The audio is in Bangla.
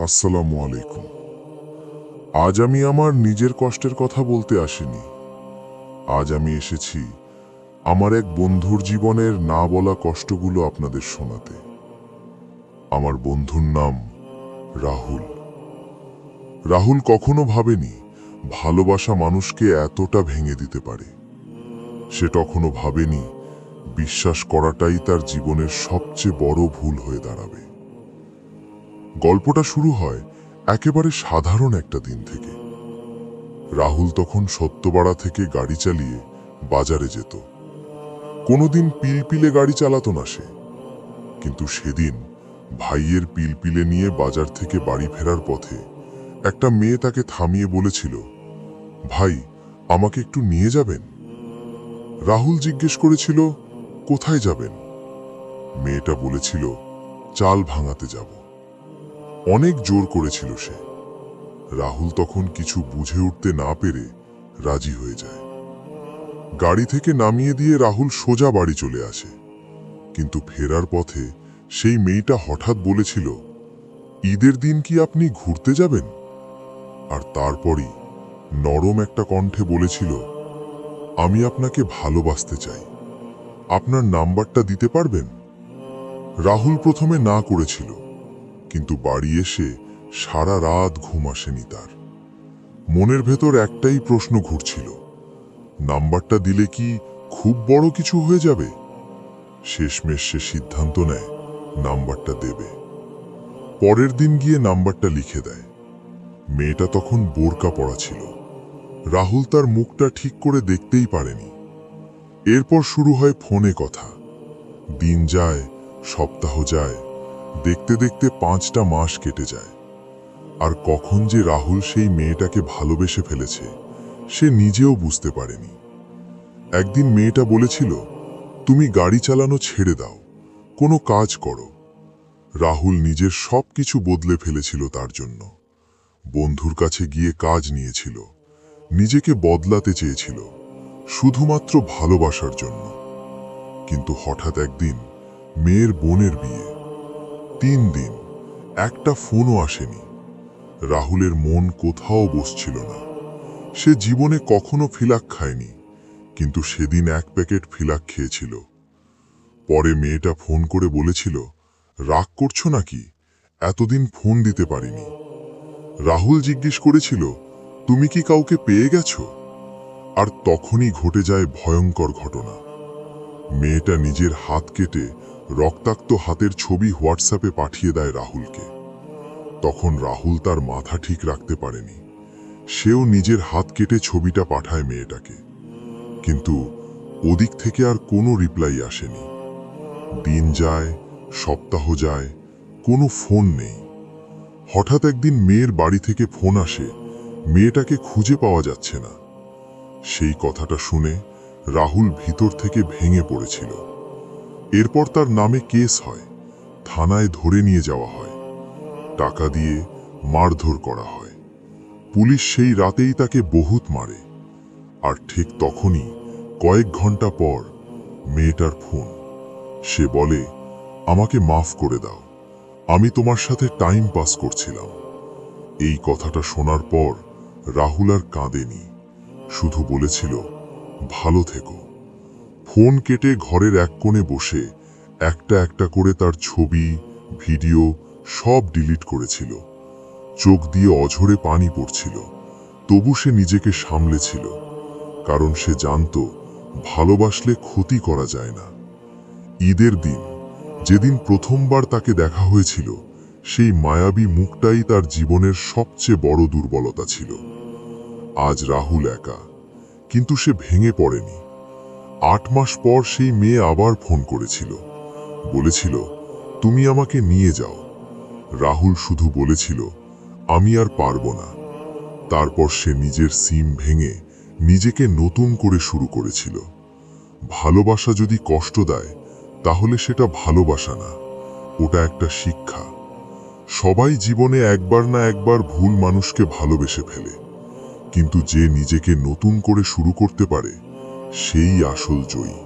আসসালামু আলাইকুম। আজ আমি আমার নিজের কষ্টের কথা বলতে আসিনি। আজ আমি এসেছি আমার এক বন্ধুর জীবনের না বলা কষ্টগুলো আপনাদের শোনাতে। আমার বন্ধুর নাম রাহুল। রাহুল কখনো ভাবেনি ভালোবাসা মানুষকে এতটা ভেঙে দিতে পারে। সে কখনো ভাবেনি বিশ্বাস করাটাই তার জীবনের সবচেয়ে বড় ভুল হয়ে দাঁড়াবে। গল্পটা শুরু হয় একেবারে সাধারণ একটা দিন থেকে। রাহুল তখন সত্যপাড়া থেকে গাড়ি চালিয়ে বাজারে যেত। কোনোদিন পিলপিলে গাড়ি চালাতো না সে, কিন্তু সেদিন ভাইয়ের পিলপিলে নিয়ে বাজার থেকে বাড়ি ফেরার পথে একটা মেয়ে তাকে থামিয়ে বলেছিল, ভাই, আমাকে একটু নিয়ে যাবেন? রাহুল জিজ্ঞেস করেছিল, কোথায় যাবেন? মেয়েটা বলেছিল, চাল ভাঙাতে যাব। অনেক জোর করেছিল সে। রাহুল তখন কিছু বুঝে উঠতে না পেরে রাজি হয়ে যায়। গাড়ি থেকে নামিয়ে দিয়ে রাহুল সোজা বাড়ি চলে আসে। কিন্তু ফেরার পথে সেই মেয়েটা হঠাৎ বলেছিল, ঈদের দিন কি আপনি ঘুরতে যাবেন? আর তারপরই নরম একটা কণ্ঠে বলেছিল, আমি আপনাকে ভালোবাসতে চাই, আপনার নাম্বারটা দিতে পারবেন? রাহুল প্রথমে না করেছিল, কিন্তু বাড়ি এসে সারা রাত ঘুম আসেনি তার। মনের ভেতর একটাই প্রশ্ন ঘুরছিল, নাম্বারটা দিলে কি খুব বড় কিছু হয়ে যাবে? শেষমেশ সে সিদ্ধান্ত নেয় নাম্বারটা দেবে। পরের দিন গিয়ে নাম্বারটা লিখে দেয়। মেয়েটা তখন বোরকা পরা ছিল। রাহুল তার মুখটা ঠিক করে দেখতেই পারেনি। এরপর শুরু হয় ফোনে কথা। দিন যায়, সপ্তাহ যায়, দেখতে দেখতে 5টা মাস কেটে যায়। আর কখন যে রাহুল সেই মেয়েটাকে ভালোবেসে ফেলেছে সে নিজেও বুঝতে পারেনি। একদিন মেয়েটা বলেছিল, তুমি গাড়ি চালানো ছেড়ে দাও, কোনো কাজ করো। রাহুল নিজের সবকিছু বদলে ফেলেছিল তার জন্য। বন্ধুর কাছে গিয়ে কাজ নিয়েছিল, নিজেকে বদলাতে চেয়েছিল, শুধুমাত্র ভালোবাসার জন্য। কিন্তু হঠাৎ একদিন মেয়ের বোনের বিয়ে। 3 দিন একটা ফোনও আসেনি। রাহুলের মন কোথাও বসছিল না। সে জীবনে কখনো ফিলাক খায়নি, কিন্তু সেদিন 1 প্যাকেট ফিলাক খেয়েছিল। পরে মেয়েটা ফোন করে বলেছিল, রাগ করছো নাকি? এতদিন ফোন দিতে পারিনি। রাহুল জিজ্ঞেস করেছিল, তুমি কি কাউকে পেয়ে গেছো? আর তখনই ঘটে যায় ভয়ঙ্কর ঘটনা। মেয়েটা নিজের হাত কেটে রক্তাক্ত হাতের ছবি হোয়াটসঅ্যাপে পাঠিয়ে দেয় রাহুলকে। তখন রাহুল তার মাথা ঠিক রাখতে পারেনি। সেও নিজের হাত কেটে ছবিটা পাঠায় মেয়েটাকে। কিন্তু ওদিক থেকে আর কোনো রিপ্লাই আসেনি। দিন যায়, সপ্তাহ যায়, কোনো ফোন নেই। হঠাৎ একদিন মেয়ের বাড়ি থেকে ফোন আসে, মেয়েটাকে খুঁজে পাওয়া যাচ্ছে না। সেই কথাটা শুনে রাহুল ভিতর থেকে ভেঙে পড়েছিল। এরপর তার নামে কেস হয়, থানায় ধরে নিয়ে যাওয়া হয়, টাকা দিয়ে মারধর করা হয়। পুলিশ সেই রাতেই তাকে বহুত মারে। আর ঠিক তখনই কয়েক ঘন্টা পর মেয়েটার ফোন। সে বলে, আমাকে মাফ করে দাও, আমি তোমার সাথে টাইম পাস করছিলাম। এই কথাটা শোনার পর রাহুল আর কাঁদেনি, শুধু বলেছিল, ভালো থেকো। ফোন কেটে ঘরের এক কোণে বসে একটা একটা করে তার ছবি, ভিডিও সব ডিলিট করেছিল। চোখ দিয়ে অঝরে পানি পড়ছিল, তবু সে নিজেকে সামলেছিল। কারণ সে জানত, ভালোবাসলে ক্ষতি করা যায় না। ঈদের দিন, যেদিন প্রথমবার তাকে দেখা হয়েছিল, সেই মায়াবী মুখটাই তার জীবনের সবচেয়ে বড় দুর্বলতা ছিল। আজ রাহুল একা, কিন্তু সে ভেঙে পড়েনি। 8 মাস পর সেই মেয়ে আবার ফোন করেছিল, বলেছিল, তুমি আমাকে নিয়ে যাও। রাহুল শুধু বলেছিল, আমি আর পারবো না। তারপর সে নিজের সিম ভেঙে নিজেকে নতুন করে শুরু করেছিল। ভালোবাসা যদি কষ্ট দেয়, তাহলে সেটা ভালোবাসা না, ওটা একটা শিক্ষা। সবাই জীবনে একবার না একবার ভুল মানুষকে ভালোবেসে ফেলে, কিন্তু যে নিজেকে নতুন করে শুরু করতে পারে, সেই আসল জয়ী।